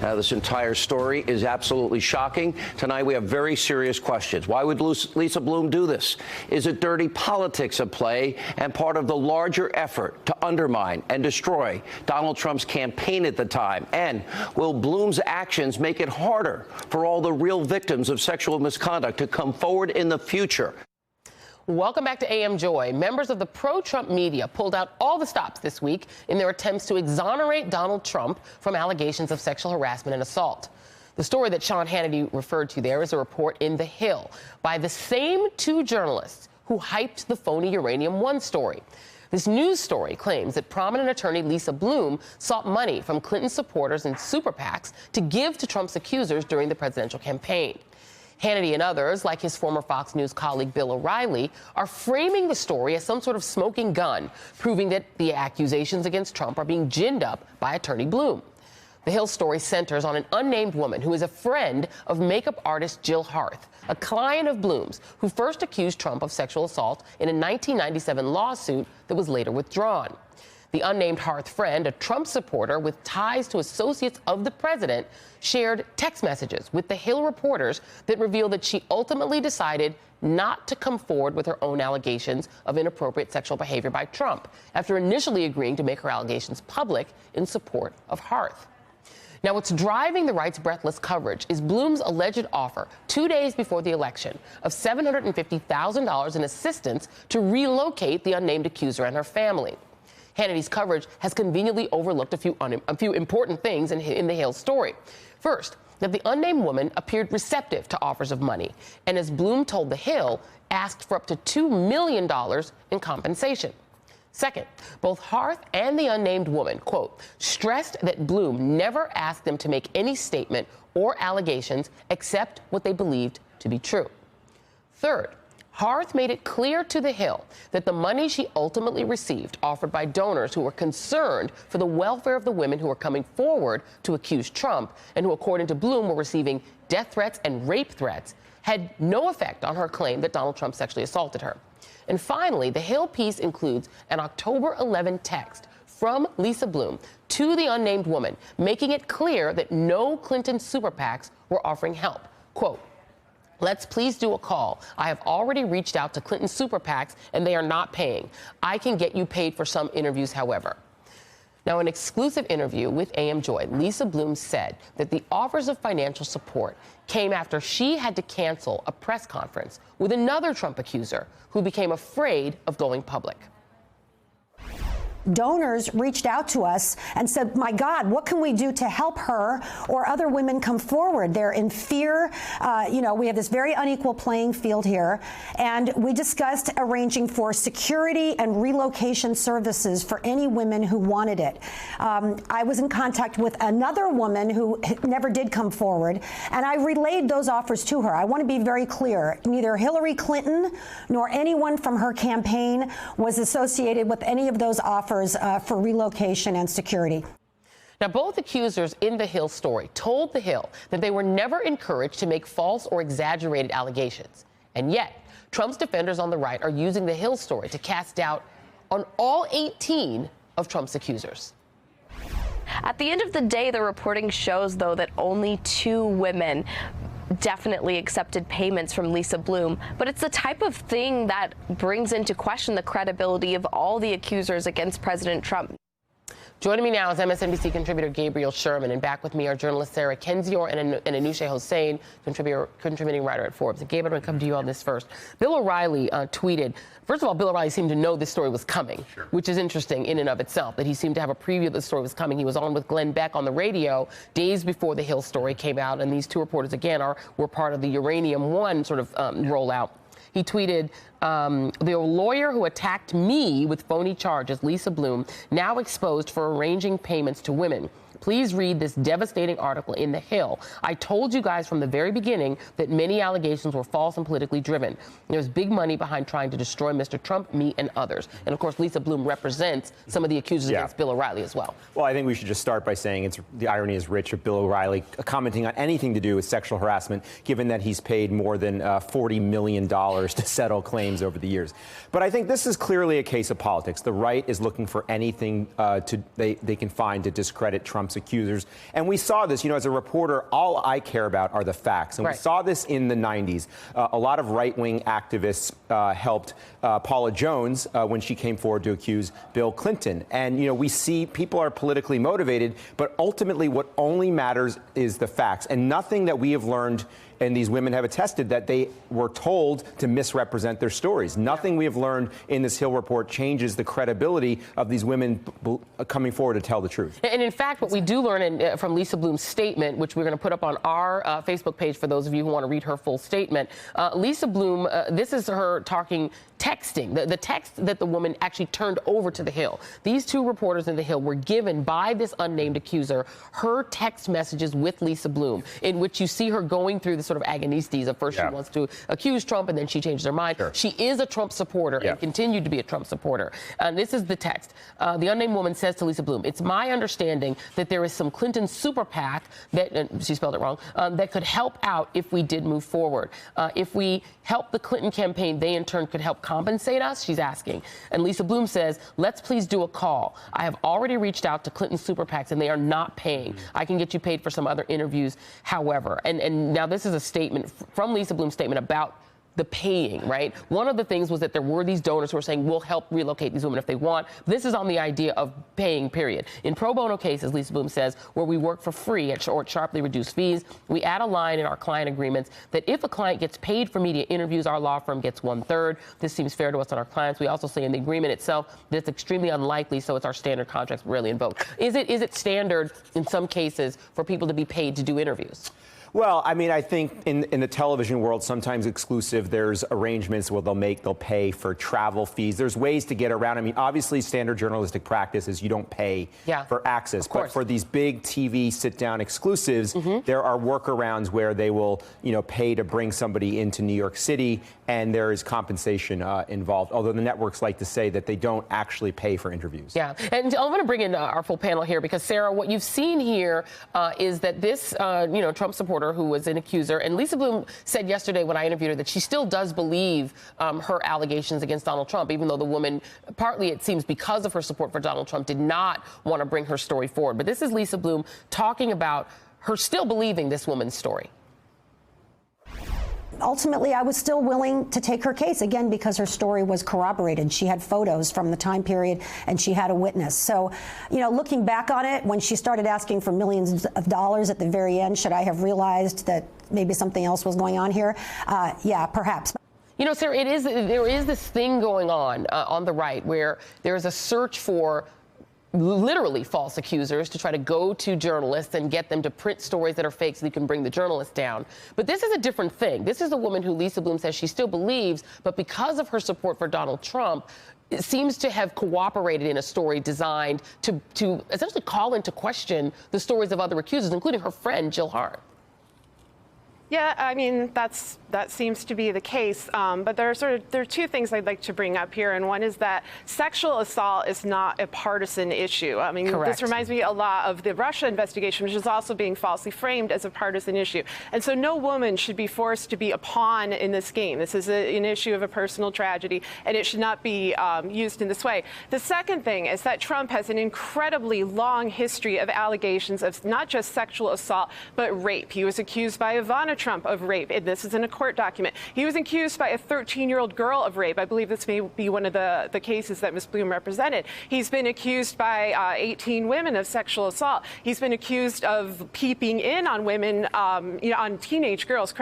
This entire story is absolutely shocking. Tonight we have very serious questions. Why would Lisa Bloom do this? Is it dirty politics at play and part of the larger effort to undermine and destroy Donald Trump's campaign at the time? And will Bloom's actions make it harder for all the real victims of sexual misconduct to come forward in the future? Welcome back to AM Joy. Members of the pro-Trump media pulled out all the stops this week in their attempts to exonerate Donald Trump from allegations of sexual harassment and assault. The story that Sean Hannity referred to there is a report in The Hill by the same two journalists who hyped the phony Uranium One story. This news story claims that prominent attorney Lisa Bloom sought money from Clinton supporters and super PACs to give to Trump's accusers during the presidential campaign. Hannity and others, like his former Fox News colleague Bill O'Reilly, are framing the story as some sort of smoking gun, proving that the accusations against Trump are being ginned up by attorney Bloom. The Hill story centers on an unnamed woman who is a friend of makeup artist Jill Harth, a client of Bloom's, who first accused Trump of sexual assault in a 1997 lawsuit that was later withdrawn. The unnamed Harth friend, a Trump supporter with ties to associates of the president, shared text messages with the Hill reporters that revealed that she ultimately decided not to come forward with her own allegations of inappropriate sexual behavior by Trump, after initially agreeing to make her allegations public in support of Harth. Now, what's driving the right's breathless coverage is Bloom's alleged offer 2 days before the election of $750,000 in assistance to relocate the unnamed accuser and her family. Hannity's coverage has conveniently overlooked a few important things in the Hill story. First, that the unnamed woman appeared receptive to offers of money, and as Bloom told The Hill, asked for up to $2 million in compensation. Second, both Harth and the unnamed woman, quote, stressed that Bloom never asked them to make any statement or allegations except what they believed to be true. Third, Harth made it clear to The Hill that the money she ultimately received, offered by donors who were concerned for the welfare of the women who were coming forward to accuse Trump and who, according to Bloom, were receiving death threats and rape threats, had no effect on her claim that Donald Trump sexually assaulted her. And finally, the Hill piece includes an October 11 text from Lisa Bloom to the unnamed woman, making it clear that no Clinton super PACs were offering help. Quote, let's please do a call. I have already reached out to Clinton super PACs and they are not paying. I can get you paid for some interviews, however. Now, in an exclusive interview with AM Joy, Lisa Bloom said that the offers of financial support came after she had to cancel a press conference with another Trump accuser who became afraid of going public. Donors reached out to us and said, my God, what can we do to help her or other women come forward? They're in fear. We have this very unequal playing field here. And we discussed arranging for security and relocation services for any women who wanted it. I was in contact with another woman who never did come forward, and I relayed those offers to her. I want to be very clear. Neither Hillary Clinton nor anyone from her campaign was associated with any of those offers for relocation and security. Now, both accusers in the Hill story told The Hill that they were never encouraged to make false or exaggerated allegations. And yet, Trump's defenders on the right are using the Hill story to cast doubt on all 18 of Trump's accusers. At the end of the day, the reporting shows, though, that only 2 women definitely accepted payments from Lisa Bloom, but it's the type of thing that brings into question the credibility of all the accusers against President Trump. Joining me now is MSNBC contributor Gabriel Sherman, and back with me are journalists Sarah Kendzior and Anousheh Hossain, contributing writer at Forbes. And Gabriel, I'm going to come to you on this first. Bill O'Reilly tweeted, first of all, Bill O'Reilly seemed to know this story was coming, sure, which is interesting in and of itself, that he seemed to have a preview that the story was coming. He was on with Glenn Beck on the radio days before the Hill story came out, and these two reporters, again, were part of the Uranium One sort of rollout. He tweeted, the lawyer who attacked me with phony charges, Lisa Bloom, now exposed for arranging payments to women. Please read this devastating article in The Hill. I told you guys from the very beginning that many allegations were false and politically driven. There's big money behind trying to destroy Mr. Trump, me, and others. And, of course, Lisa Bloom represents some of the accusers against Bill O'Reilly as well. Well, I think we should just start by saying the irony is rich of Bill O'Reilly commenting on anything to do with sexual harassment, given that he's paid more than $40 million to settle claims over the years. But I think this is clearly a case of politics. The right is looking for anything they can find to discredit Trump's Trump's accusers. And we saw this, as a reporter, all I care about are the facts. And we saw this in the 90s. A lot of right-wing activists helped Paula Jones when she came forward to accuse Bill Clinton. And, we see people are politically motivated, but ultimately what only matters is the facts. And nothing that we have learned, and these women have attested that they were told to misrepresent their stories. Nothing we have learned in this Hill report changes the credibility of these women coming forward to tell the truth. And in fact, what we do learn from Lisa Bloom's statement, which we're going to put up on our Facebook page for those of you who want to read her full statement, Lisa Bloom, this is her texting, the text that the woman actually turned over to the Hill. These two reporters in the Hill were given by this unnamed accuser her text messages with Lisa Bloom, in which you see her going through the sort of agonistes of first she wants to accuse Trump and then she changes her mind. Sure. She is a Trump supporter and continued to be a Trump supporter. And this is the text. The unnamed woman says to Lisa Bloom, "It's my understanding that there is some Clinton super PAC that," and she spelled it wrong, "that could help out if we did move forward. If we help the Clinton campaign, they in turn could help compensate us," she's asking. And Lisa Bloom says, "Let's please do a call. I have already reached out to Clinton super PACs and they are not paying. I can get you paid for some other interviews, however." And now this is a statement from Lisa Bloom's statement about the paying, right? One of the things was that there were these donors who were saying, we'll help relocate these women if they want. This is on the idea of paying, period. In pro bono cases, Lisa Bloom says, where we work for free or at sharply reduced fees, we add a line in our client agreements that if a client gets paid for media interviews, our law firm gets 1/3. This seems fair to us and our clients. We also say in the agreement itself that it's extremely unlikely, so it's our standard contracts rarely invoked. Is it standard in some cases for people to be paid to do interviews? Well, I mean, I think in the television world, sometimes exclusive, there's arrangements where they'll pay for travel fees. There's ways to get around. I mean, obviously, standard journalistic practice is you don't pay for access. But for these big TV sit-down exclusives, there are workarounds where they will, pay to bring somebody into New York City, and there is compensation involved. Although the networks like to say that they don't actually pay for interviews. Yeah, and I'm going to bring in our full panel here because, Sarah, what you've seen here is that this, Trump supporter who was an accuser, and Lisa Bloom said yesterday when I interviewed her that she still does believe her allegations against Donald Trump, even though the woman, partly it seems because of her support for Donald Trump, did not want to bring her story forward. But this is Lisa Bloom talking about her still believing this woman's story. Ultimately, I was still willing to take her case, again, because her story was corroborated. She had photos from the time period, and she had a witness. So, looking back on it, when she started asking for millions of dollars at the very end, should I have realized that maybe something else was going on here? Yeah, perhaps. Sarah, there is this thing going on the right where there is a search for literally false accusers to try to go to journalists and get them to print stories that are fake so you can bring the journalists down. But this is a different thing. This is a woman who Lisa Bloom says she still believes, but because of her support for Donald Trump, it seems to have cooperated in a story designed to essentially call into question the stories of other accusers, including her friend Jill Hart. Yeah, I mean, that seems to be the case. But there are two things I'd like to bring up here. And one is that sexual assault is not a partisan issue. I mean, this reminds me a lot of the Russia investigation, which is also being falsely framed as a partisan issue. And so no woman should be forced to be a pawn in this game. This is an issue of a personal tragedy, and it should not be used in this way. The second thing is that Trump has an incredibly long history of allegations of not just sexual assault, but rape. He was accused by Ivana Trump of rape. And this is in a court document. He was accused by a 13-year-old girl of rape. I believe this may be one of the cases that Ms. Bloom represented. He's been accused by 18 women of sexual assault. He's been accused of peeping in on women, on teenage girls,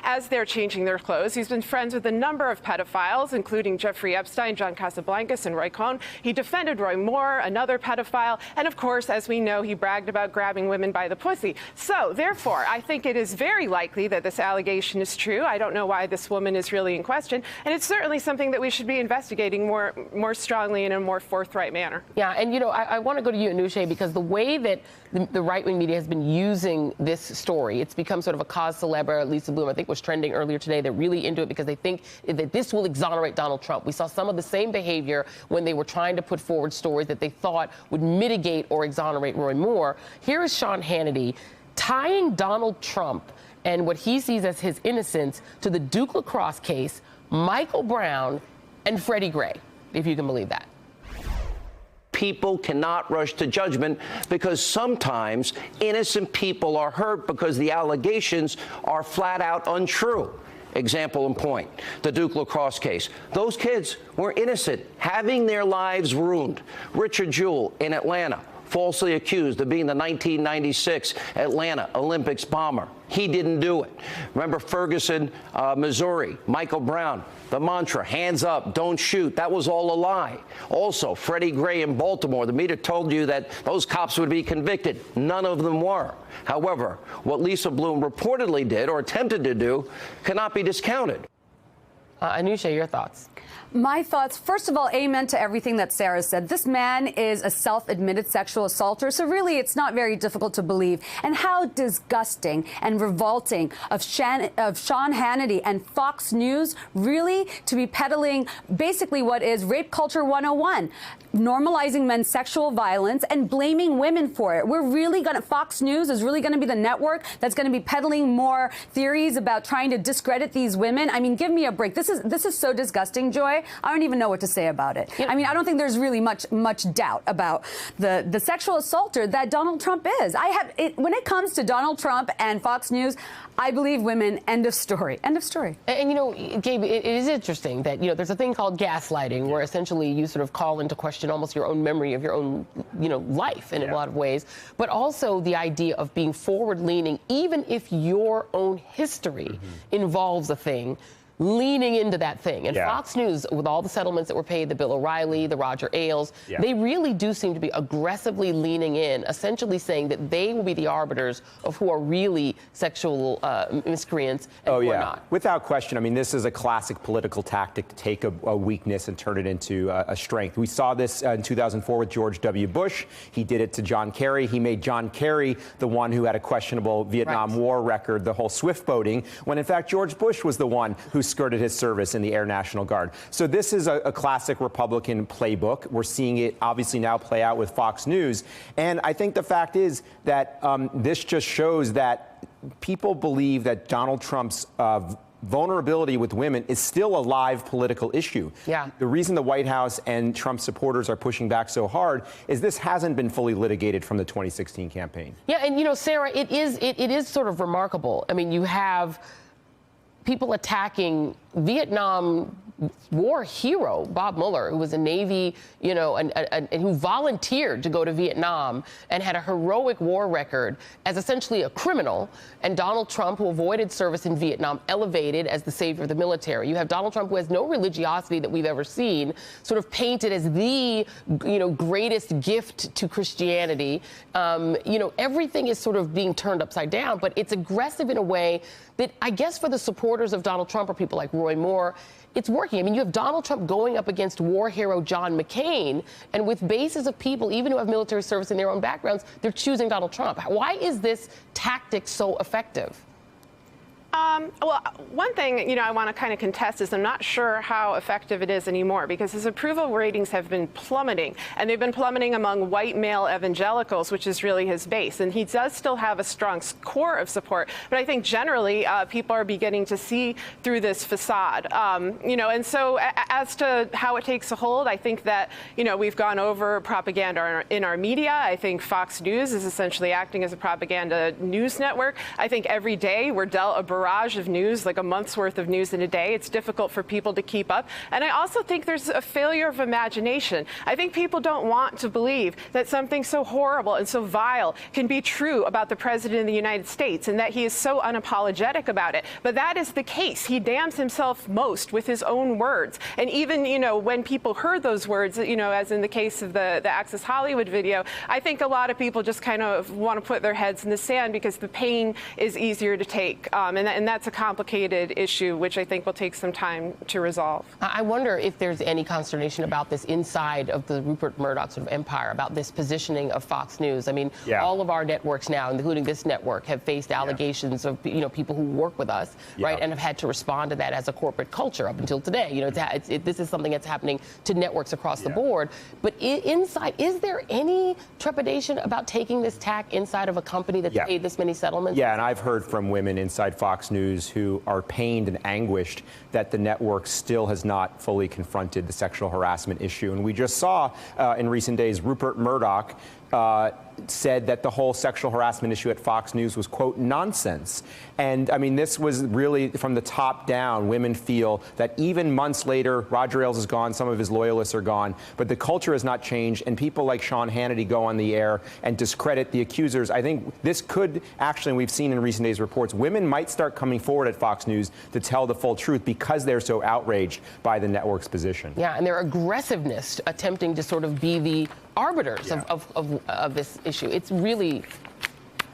as they're changing their clothes. He's been friends with a number of pedophiles, including Jeffrey Epstein, John Casablancas, and Roy Cohn. He defended Roy Moore, another pedophile. And of course, as we know, he bragged about grabbing women by the pussy. So therefore, I think it is very likely that this allegation is true. I don't know why this woman is really in question. And it's certainly something that we should be investigating more strongly in a more forthright manner. Yeah, and I want to go to you, Anousheh, because the way that the right-wing media has been using this story, it's become sort of a cause célèbre. Lisa Bloom, I think, was trending earlier today. They're really into it because they think that this will exonerate Donald Trump. We saw some of the same behavior when they were trying to put forward stories that they thought would mitigate or exonerate Roy Moore. Here is Sean Hannity tying Donald Trump and what he sees as his innocence to the Duke lacrosse case, Michael Brown, and Freddie Gray, if you can believe that. people cannot rush to judgment because sometimes innocent people are hurt because the allegations are flat out untrue. Example in point, the Duke lacrosse case. Those kids were innocent, having their lives ruined. Richard Jewell in Atlanta, falsely accused of being the 1996 Atlanta Olympics bomber. He didn't do it. Remember Ferguson, Missouri, Michael Brown, the mantra, hands up, don't shoot. That was all a lie. Also, Freddie Gray in Baltimore, the media told you that those cops would be convicted. None of them were. However, what Lisa Bloom reportedly did or attempted to do cannot be discounted. Anusha, your thoughts? My thoughts, first of all, amen to everything that Sarah said. This man is a self-admitted sexual assaulter, so really it's not very difficult to believe. And how disgusting and revolting of Sean Hannity and Fox News really to be peddling basically what is rape culture 101. Normalizing men's sexual violence and blaming women for it. We're really going to, Fox News is really going to be the network that's going to be peddling more theories about trying to discredit these women. I mean, give me a break. This is so disgusting, Joy. I don't even know what to say about it. I mean, I don't think there's really much doubt about the sexual assaulter that Donald Trump is. When it comes to Donald Trump and Fox News, I believe women. End of story. End of story. And you know, Gabe, it is interesting that, you know, there's a thing called gaslighting where essentially you sort of call into question almost your own memory of your own, you know, life in a lot of ways, but also the idea of being forward-leaning, even if your own history involves a thing, leaning into that thing. And Fox News, with all the settlements that were paid, the Bill O'Reilly, the Roger Ailes, they really do seem to be aggressively leaning in, essentially saying that they will be the arbiters of who are really sexual miscreants and who are not. Without question. I mean, this is a classic political tactic to take a weakness and turn it into a strength. We saw this in 2004 with George W. Bush. He did it to John Kerry. He made John Kerry the one who had a questionable Vietnam War record, the whole swift boating, when in fact George Bush was the one who skirted his service in the Air National Guard. So this is a classic Republican playbook. We're seeing it obviously now play out with Fox News. And I think the fact is that this just shows that people believe that Donald Trump's vulnerability with women is still a live political issue. The reason the White House and Trump supporters are pushing back so hard is this hasn't been fully litigated from the 2016 campaign. Yeah, and you know, Sarah, it is sort of remarkable. I mean, you have people attacking Vietnam War hero Bob Mueller, who was a Navy, you know, and who volunteered to go to Vietnam and had a heroic war record as essentially a criminal, and Donald Trump, who avoided service in Vietnam, elevated as the savior of the military. You have Donald Trump, who has no religiosity that we've ever seen, sort of painted as the, you know, greatest gift to Christianity. You know, everything is sort of being turned upside down, but it's aggressive in a way that I guess for the supporters of Donald Trump or people like Roy Moore, it's working. I mean, you have Donald Trump going up against war hero John McCain, and with bases of people, even who have military service in their own backgrounds, they're choosing Donald Trump. Why is this tactic so effective? Well, one thing, you know, I want to kind of contest is I'm not sure how effective it is anymore, because his approval ratings have been plummeting, and they've been plummeting among white male evangelicals, which is really his base. And he does still have a strong core of support, but I think generally people are beginning to see through this facade. You know, and so as to how it takes a hold, I think that, you know, we've gone over propaganda in our media. I think Fox News is essentially acting as a propaganda news network. I think every day we're dealt a barrage of news, like a month's worth of news in a day. It's difficult for people to keep up. And I also think there's a failure of imagination. I think people don't want to believe that something so horrible and so vile can be true about the president of the United States, and that he is so unapologetic about it. But that is the case. He damns himself most with his own words. And even, you know, when people heard those words, you know, as in the case of the Access Hollywood video, I think a lot of people just kind of want to put their heads in the sand because the pain is easier to take. And that's a complicated issue, which I think will take some time to resolve. I wonder if there's any consternation about this inside of the Rupert Murdoch sort of empire, about this positioning of Fox News. I mean, all of our networks now, including this network, have faced allegations of, you know, people who work with us, right, and have had to respond to that as a corporate culture up until today. You know, this is something that's happening to networks across the board. But inside, is there any trepidation about taking this tack inside of a company that's paid this many settlements? Yeah, and I've heard from women inside Fox Fox News who are pained and anguished that the network still has not fully confronted the sexual harassment issue. And we just saw in recent days Rupert Murdoch said that the whole sexual harassment issue at Fox News was, quote, nonsense. And I mean, this was really from the top down. Women feel that even months later, Roger Ailes is gone, some of his loyalists are gone, but the culture has not changed. And people like Sean Hannity go on the air and discredit the accusers. I think this could actually, and we've seen in recent days reports, women might start coming forward at Fox News to tell the full truth because they're so outraged by the network's position. Yeah, and their aggressiveness attempting to sort of be the arbiters of this issue. It's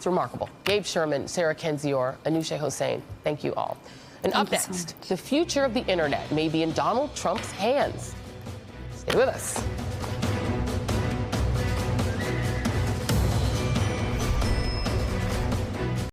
remarkable. Gabe Sherman, Sarah Kendzior, Anousheh Hossain, thank you all. And up next, the future of the internet may be in Donald Trump's hands. Stay with us.